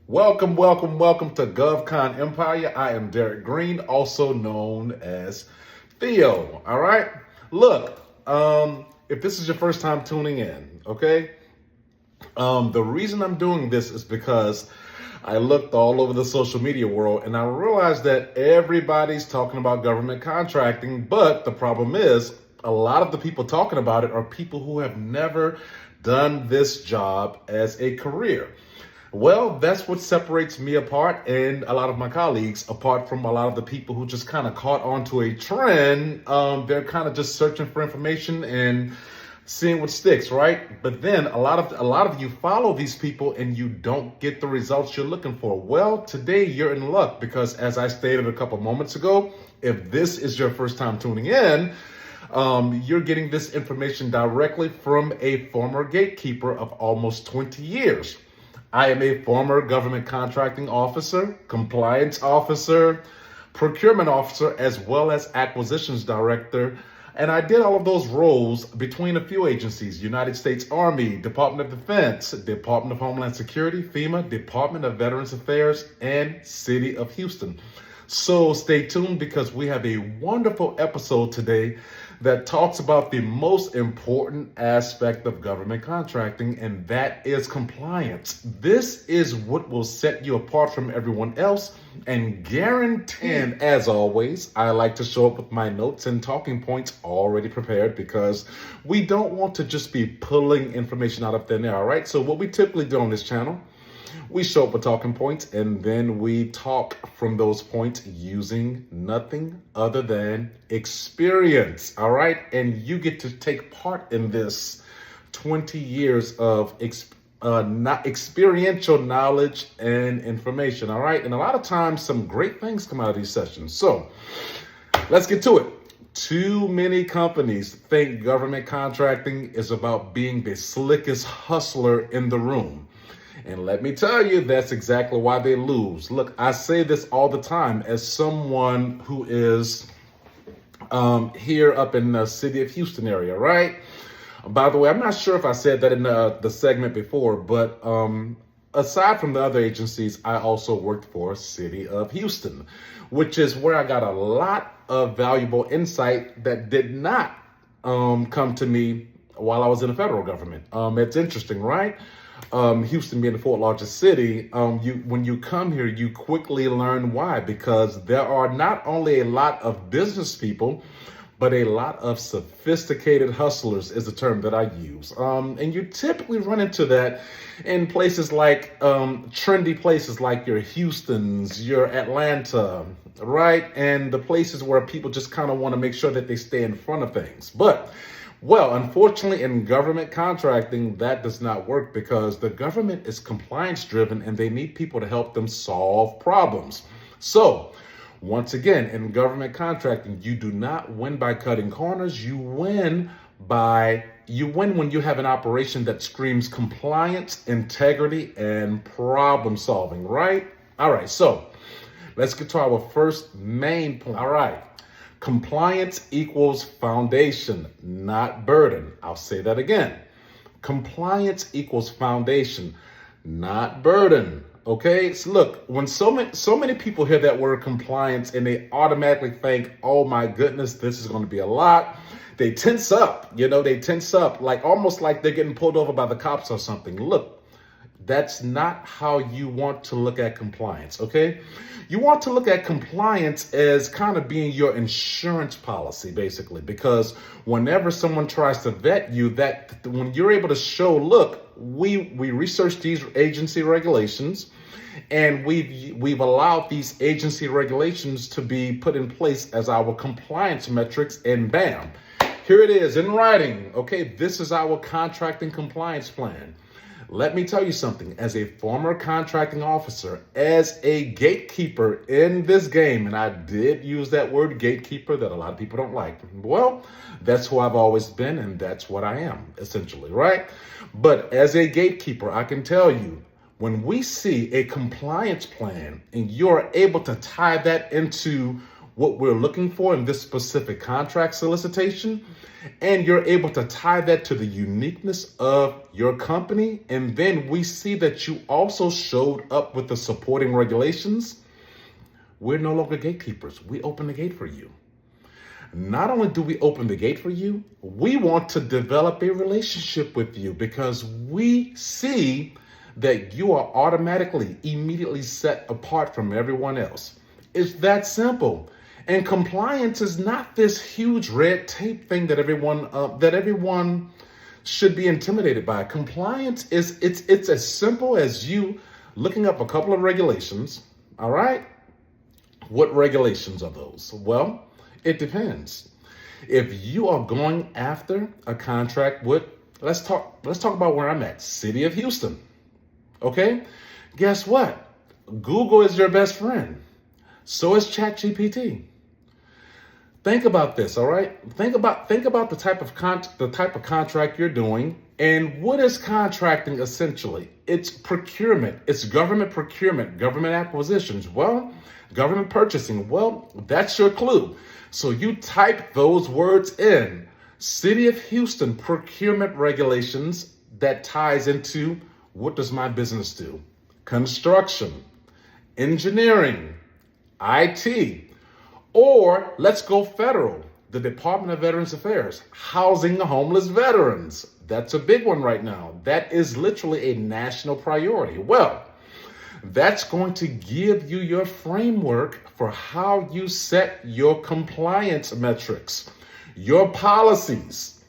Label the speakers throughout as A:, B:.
A: Welcome to GovCon Empire. I am Derek Green, also known as Theo. All right. Look, if this is your first time tuning in, okay, the reason I'm doing this is because I looked all over the social media world and I realized that everybody's talking about government contracting, but the problem is a lot of the people talking about it are people who have never done this job as a career. Well, that's what separates me apart and a lot of my colleagues apart from a lot of the people who just kind of caught onto a trend. They're kind of just searching for information and seeing what sticks, right? But then a lot of you follow these people and you don't get the results you're looking for. Well, today you're in luck because, as I stated a couple moments ago, if this is your first time tuning in, you're getting this information directly from a former gatekeeper of almost 20 years. I am a former government contracting officer, compliance officer, procurement officer, as well as acquisitions director. And I did all of those roles between a few agencies: United States Army, Department of Defense, Department of Homeland Security, FEMA, Department of Veterans Affairs, and City of Houston. So stay tuned because we have a wonderful episode today that talks about the most important aspect of government contracting, and that is compliance. This is what will set you apart from everyone else and guarantee. And as always, I like to show up with my notes and talking points already prepared because we don't want to just be pulling information out of thin air, all right? So what we typically do on this channel, we show up with talking points and then we talk from those points using nothing other than experience, all right? And you get to take part in this 20 years of not experiential knowledge and information, all right? And a lot of times some great things come out of these sessions. So let's get to it. Too many companies think government contracting is about being the slickest hustler in the room. And let me tell you, that's exactly why they lose. Look, I say this all the time as someone who is here up in the City of Houston area, right? By the way, I'm not sure if I said that in the segment before, but aside from the other agencies, I also worked for City of Houston, which is where I got a lot of valuable insight that did not come to me while I was in the federal government. It's interesting, right? Houston being the fourth largest city, when you come here, you quickly learn why, because there are not only a lot of business people, but a lot of sophisticated hustlers is the term that I use. And you typically run into that in places like trendy places like your Houstons, your Atlanta, right? And the places where people just kind of want to make sure that they stay in front of things. But well, unfortunately, in government contracting, that does not work because the government is compliance driven and they need people to help them solve problems. So, once again, in government contracting, you do not win by cutting corners. You win when you have an operation that screams compliance, integrity, and problem solving, right? All right, so let's get to our first main point. All right. Compliance equals foundation, not burden. I'll say that again. Compliance equals foundation, not burden. Okay, so look, when so many people hear that word compliance and they automatically think, oh my goodness, this is going to be a lot. They tense up, like almost like they're getting pulled over by the cops or something. Look, that's not how you want to look at compliance, okay? You want to look at compliance as kind of being your insurance policy, basically, because whenever someone tries to vet you, that when you're able to show, look, we researched these agency regulations and we've allowed these agency regulations to be put in place as our compliance metrics, and bam, here it is in writing. Okay, this is our contracting compliance plan. Let me tell you something, as a former contracting officer, as a gatekeeper in this game, and I did use that word gatekeeper that a lot of people don't like. Well, that's who I've always been, and that's what I am, essentially, right? But as a gatekeeper, I can tell you, when we see a compliance plan and you're able to tie that into what we're looking for in this specific contract solicitation, and you're able to tie that to the uniqueness of your company, and then we see that you also showed up with the supporting regulations, we're no longer gatekeepers. We open the gate for you. Not only do we open the gate for you, we want to develop a relationship with you because we see that you are automatically, immediately set apart from everyone else. It's that simple. And compliance is not this huge red tape thing that everyone should be intimidated by. Compliance it's as simple as you looking up a couple of regulations. All right. What regulations are those? Well, it depends. If you are going after a contract with, let's talk about where I'm at, City of Houston. Okay? Guess what? Google is your best friend. So is ChatGPT. Think about this, all right? Think about the type of contract you're doing. And what is contracting essentially? It's procurement. It's government procurement, government acquisitions. Well, government purchasing. Well, that's your clue. So you type those words in. City of Houston procurement regulations that ties into what does my business do? Construction, engineering, IT. Or let's go federal, the Department of Veterans Affairs, housing the homeless veterans. That's a big one right now. That is literally a national priority. Well, that's going to give you your framework for how you set your compliance metrics, your policies.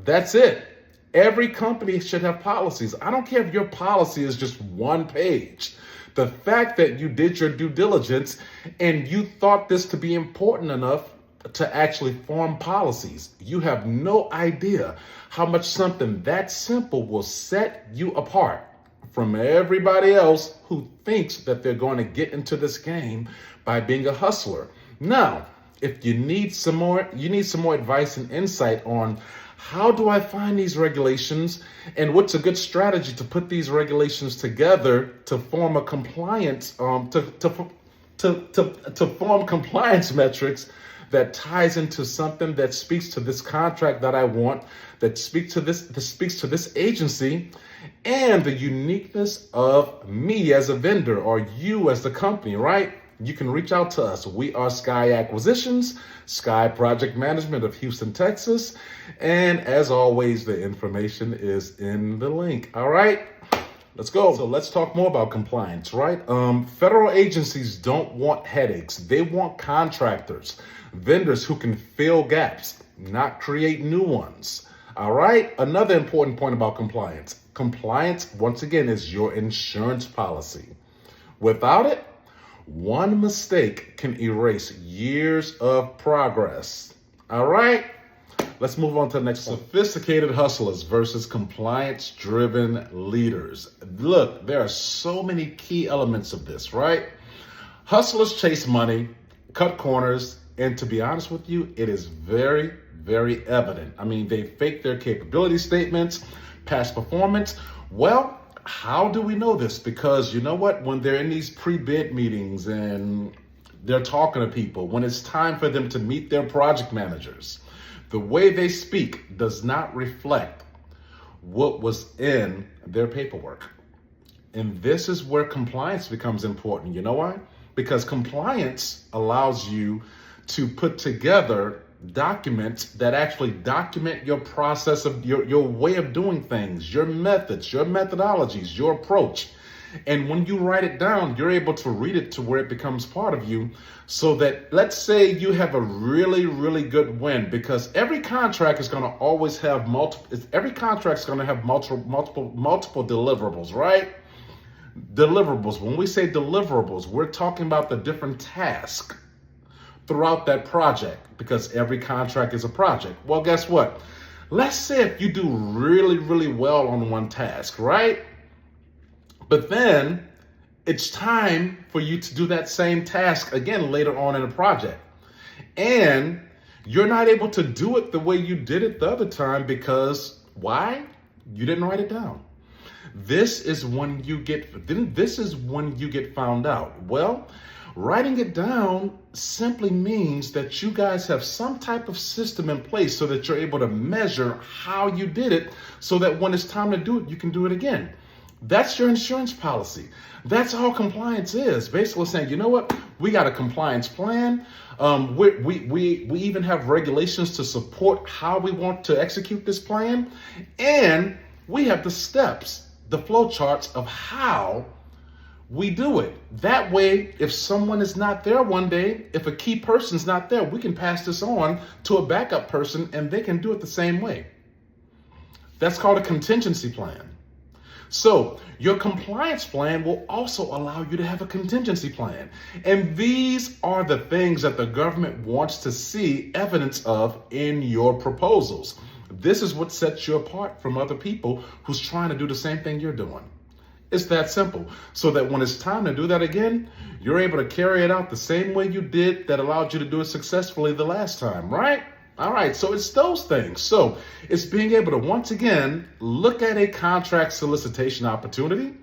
A: That's it. Every company should have policies. I don't care if your policy is just one page. The fact that you did your due diligence and you thought this to be important enough to actually form policies, you have no idea how much something that simple will set you apart from everybody else who thinks that they're going to get into this game by being a hustler. Now, if you need some more advice and insight on how do I find these regulations and what's a good strategy to put these regulations together to form a compliance, to form compliance metrics that ties into something that speaks to this contract that I want, that speaks to this agency, and the uniqueness of me as a vendor or you as the company, right? You can reach out to us. We are Sky Acquisitions, Sky Project Management of Houston, Texas. And as always, the information is in the link. All right, let's go. So let's talk more about compliance, right? Federal agencies don't want headaches. They want contractors, vendors who can fill gaps, not create new ones. All right, another important point about compliance. Compliance, once again, is your insurance policy. Without it, one mistake can erase years of progress. All right, let's move on to the next one. Sophisticated hustlers versus compliance-driven leaders. Look, there are so many key elements of this, right? Hustlers chase money, cut corners, and to be honest with you, it is very, very evident. I mean, they fake their capability statements, past performance. Well, how do we know this? Because you know what? When they're in these pre-bid meetings and they're talking to people, when it's time for them to meet their project managers, the way they speak does not reflect what was in their paperwork. And this is where compliance becomes important. You know why? Because compliance allows you to put together documents that actually document your process of your way of doing things, your methods, your methodologies, your approach. And when you write it down, you're able to read it to where it becomes part of you, so that let's say you have a really, really good win, because every contract is going to always have multiple deliverables, right? Deliverables. When we say deliverables, we're talking about the different tasks throughout that project, because every contract is a project. Well, guess what? Let's say if you do really, really well on one task, right? But then it's time for you to do that same task again later on in a project. And you're not able to do it the way you did it the other time because why? You didn't write it down. This is when you get found out. Well, Writing it down simply means that you guys have some type of system in place so that you're able to measure how you did it so that when it's time to do it, you can do it again. That's your insurance policy. That's all compliance is. Basically saying, you know what? We got a compliance plan. We even have regulations to support how we want to execute this plan. And we have the steps, the flow charts of how we do it. That way, if someone is not there one day, if a key person's not there, we can pass this on to a backup person and they can do it the same way. That's called a contingency plan. So your compliance plan will also allow you to have a contingency plan. And these are the things that the government wants to see evidence of in your proposals. This is what sets you apart from other people who's trying to do the same thing you're doing. It's that simple. So that when it's time to do that again, you're able to carry it out the same way you did that allowed you to do it successfully the last time, right? All right, so it's those things. So it's being able to, once again, look at a contract solicitation opportunity,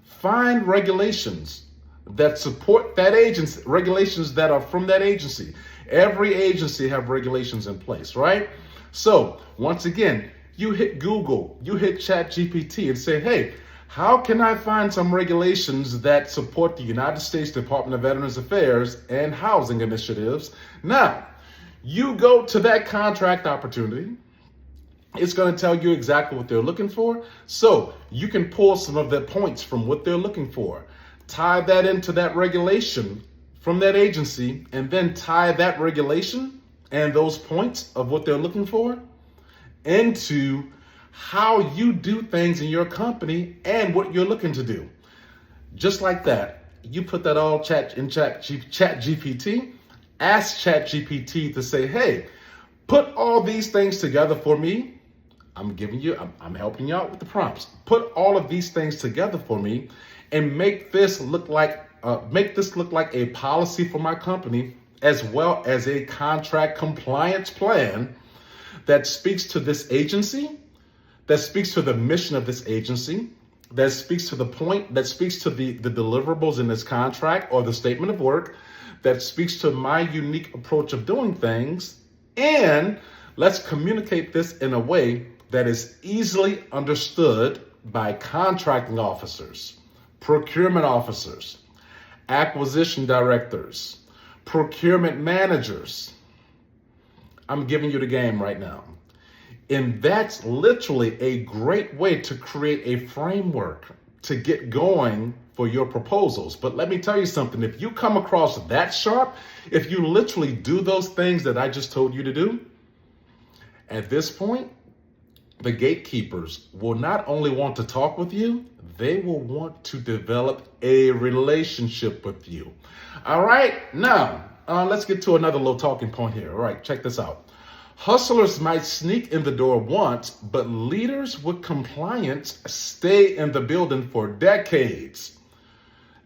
A: find regulations that support that agency, regulations that are from that agency. Every agency have regulations in place, right? So once again, you hit Google, you hit ChatGPT and say, hey, how can I find some regulations that support the United States Department of Veterans Affairs and housing initiatives? Now, you go to that contract opportunity. It's going to tell you exactly what they're looking for. So you can pull some of the points from what they're looking for, tie that into that regulation from that agency, and then tie that regulation and those points of what they're looking for into how you do things in your company and what you're looking to do. Just like that, you put that all chat GPT, ask ChatGPT to say, hey, put all these things together for me. I'm helping you out with the prompts. Put all of these things together for me and make this look like a policy for my company, as well as a contract compliance plan that speaks to this agency, that speaks to the mission of this agency, that speaks to the point, that speaks to the deliverables in this contract or the statement of work, that speaks to my unique approach of doing things. And let's communicate this in a way that is easily understood by contracting officers, procurement officers, acquisition directors, procurement managers. I'm giving you the game right now. And that's literally a great way to create a framework to get going for your proposals. But let me tell you something, if you come across that sharp, if you literally do those things that I just told you to do, at this point, the gatekeepers will not only want to talk with you, they will want to develop a relationship with you. All right, now let's get to another little talking point here. All right, check this out. Hustlers might sneak in the door once, but leaders with compliance stay in the building for decades.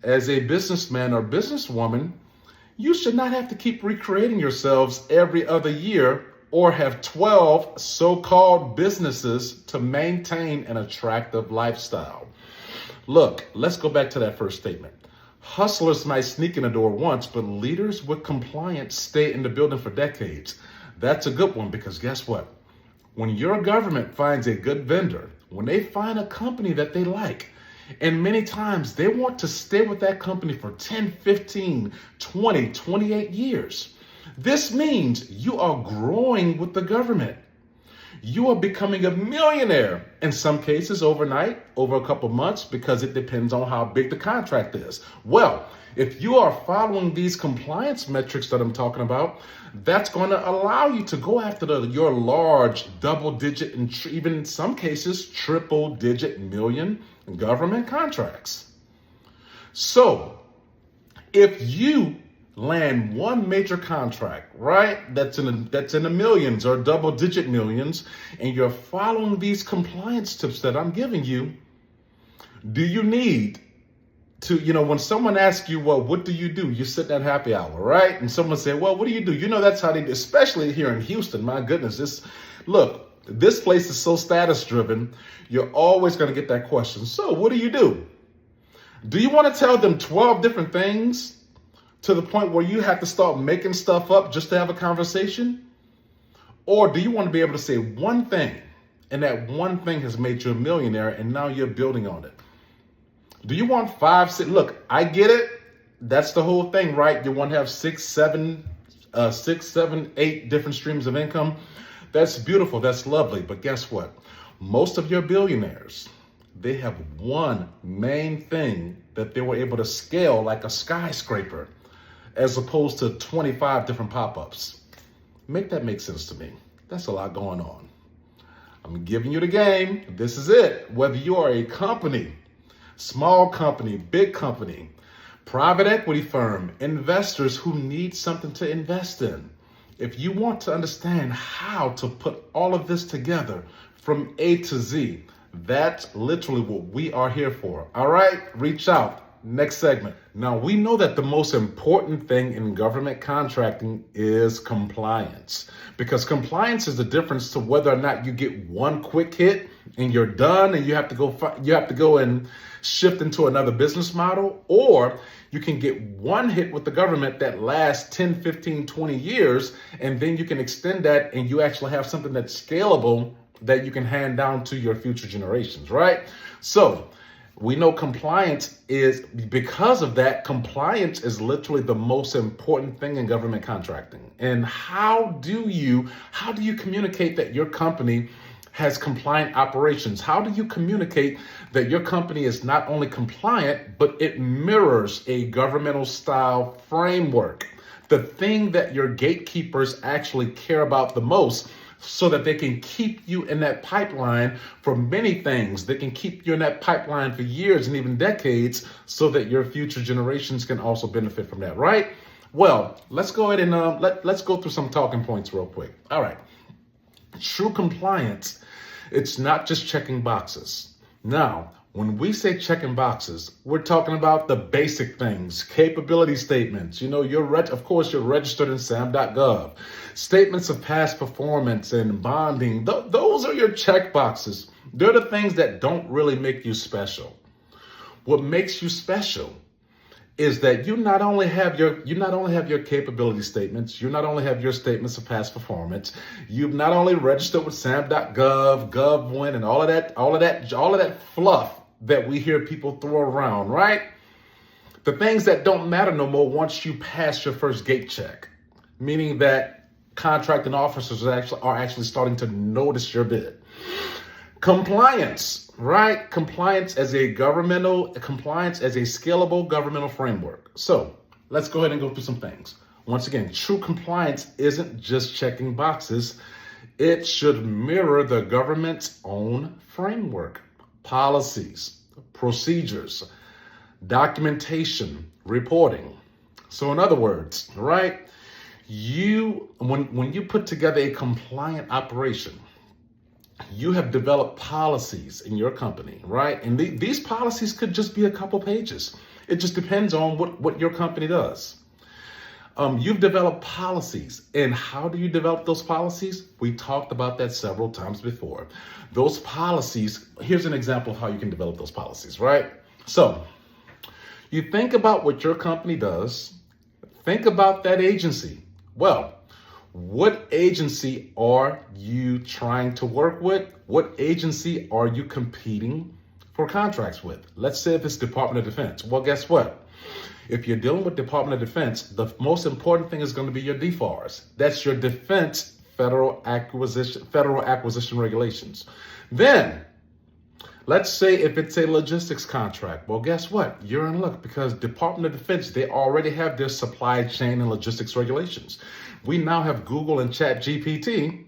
A: As a businessman or businesswoman, you should not have to keep recreating yourselves every other year or have 12 so-called businesses to maintain an attractive lifestyle. Look, let's go back to that first statement. Hustlers might sneak in the door once, but leaders with compliance stay in the building for decades. That's a good one, because guess what? When your government finds a good vendor, when they find a company that they like, and many times they want to stay with that company for 10, 15, 20, 28 years. This means you are growing with the government. You are becoming a millionaire, in some cases overnight, over a couple months, because it depends on how big the contract is. Well, if you are following these compliance metrics that I'm talking about, that's going to allow you to go after your large double-digit and even in some cases triple-digit million government contracts. So if you land one major contract, right, that's in the millions or double-digit millions, and you're following these compliance tips that I'm giving you, do you need to, when someone asks you, well, what do you do? You sit at happy hour, right? And someone say, well, what do you do? That's how they do, especially here in Houston. My goodness, this place is so status driven. You're always going to get that question. So what do you do? Do you want to tell them 12 different things to the point where you have to start making stuff up just to have a conversation? Or do you want to be able to say one thing, and that one thing has made you a millionaire, and now you're building on it? Do you want 5, 6? Look, I get it. That's the whole thing, right? You want to have 6, 7, 8 different streams of income. That's beautiful. That's lovely. But guess what? Most of your billionaires, they have one main thing that they were able to scale like a skyscraper, as opposed to 25 different pop-ups. Make that make sense to me. That's a lot going on. I'm giving you the game. This is it. Whether you are a company, small company, big company, private equity firm, investors who need something to invest in. If you want to understand how to put all of this together from A to Z, that's literally what we are here for. All right, reach out. Next segment. Now, we know that the most important thing in government contracting is compliance, because compliance is the difference to whether or not you get one quick hit and you're done and you have to go and shift into another business model, or you can get one hit with the government that lasts 10, 15, 20 years, and then you can extend that and you actually have something that's scalable that you can hand down to your future generations, right? So we know compliance is, because of that, compliance is literally the most important thing in government contracting. And how do you communicate that your company has compliant operations? How do you communicate that your company is not only compliant, but it mirrors a governmental style framework? The thing that your gatekeepers actually care about the most, so that they can keep you in that pipeline for many things. They can keep you in that pipeline for years and even decades, so that your future generations can also benefit from that, right? Well, let's go ahead and let's go through some talking points real quick. All right. True compliance, it's not just checking boxes. Now, when we say checking boxes, we're talking about the basic things, capability statements. You know, you're registered in sam.gov. Statements of past performance and bonding, those are your check boxes. They're the things that don't really make you special. What makes you special is that you not only have your capability statements, you not only have your statements of past performance, you've not only registered with sam.gov, GovWin, and all of that fluff that we hear people throw around, right? The things that don't matter no more once you pass your first gate check, meaning that contracting officers are actually starting to notice your bid. Compliance, right? Compliance as a scalable governmental framework. So let's go ahead and go through some things. Once again, true compliance isn't just checking boxes. It should mirror the government's own framework, policies, procedures, documentation, reporting. So in other words, right? When you put together a compliant operation, you have developed policies in your company, right? And these policies could just be a couple pages. It just depends on what your company does. You've developed policies. And how do you develop those policies? We talked about that several times before. Those policies, here's an example of how you can develop those policies, right? So you think about what your company does. Think about that agency. Well, what agency are you trying to work with? What agency are you competing for contracts with? Let's say if it's Department of Defense. Well, guess what? If you're dealing with Department of Defense, the most important thing is going to be your DFARS. That's your Defense Federal Acquisition Regulations. Then, let's say if it's a logistics contract. Well, guess what? You're in luck, because Department of Defense, they already have their supply chain and logistics regulations. We now have Google and ChatGPT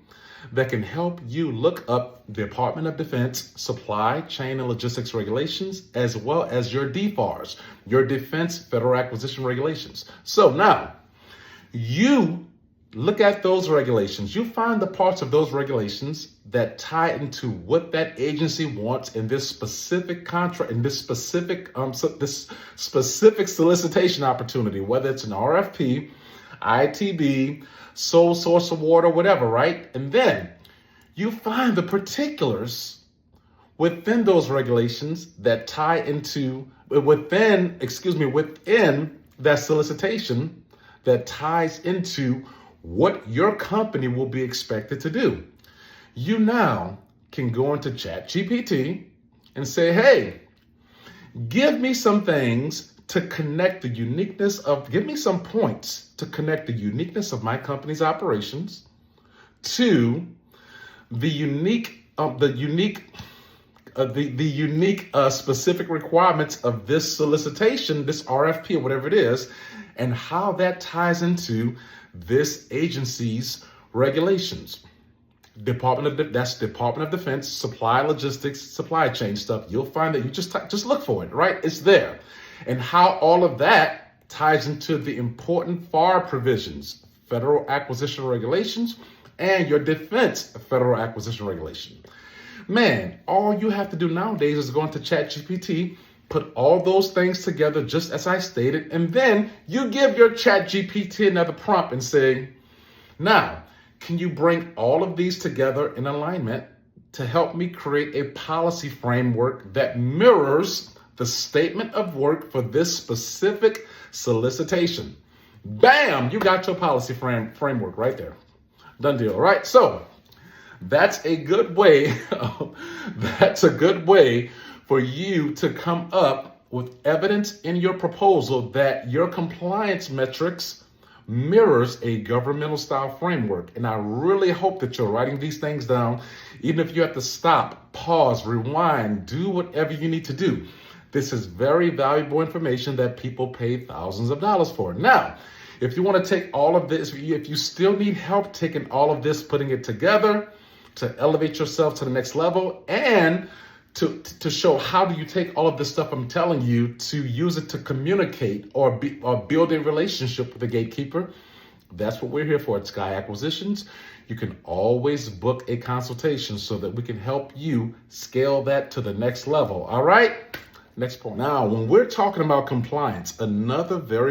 A: that can help you look up Department of Defense supply chain and logistics regulations, as well as your DFARS, your Defense Federal Acquisition Regulations. So now you look at those regulations. You find the parts of those regulations that tie into what that agency wants in this specific contract, in this specific solicitation opportunity, whether it's an RFP, ITB, sole source award, or whatever, right? And then you find the particulars within those regulations that tie into within that solicitation that ties into what your company will be expected to do. You now can go into ChatGPT and say, hey, give me some things to connect the uniqueness of, give me some points to connect the uniqueness of my company's operations to the unique specific requirements of this solicitation, this RFP or whatever it is, and how that ties into this agency's regulations. Department of Defense, supply logistics, supply chain stuff. You'll find that you just look for it, right? It's there. And how all of that ties into the important FAR provisions, Federal Acquisition Regulations, and your defense Federal Acquisition Regulation. Man, all you have to do nowadays is go into ChatGPT, put all those things together just as I stated, and then you give your ChatGPT another prompt and say, now, can you bring all of these together in alignment to help me create a policy framework that mirrors the statement of work for this specific solicitation? Bam, you got your policy framework right there. Done deal, right? So that's a good way, for you to come up with evidence in your proposal that your compliance metrics mirrors a governmental style framework. And I really hope that you're writing these things down, even if you have to stop, pause, rewind, do whatever you need to do. This is very valuable information that people pay thousands of dollars for. Now, if you want to take all of this, if you still need help taking all of this, putting it together to elevate yourself to the next level, and to show how do you take all of this stuff I'm telling you to use it to communicate or build a relationship with the gatekeeper, that's what we're here for at Sky Acquisitions. You can always book a consultation so that we can help you scale that to the next level. All right? Next point. Now, when we're talking about compliance, another very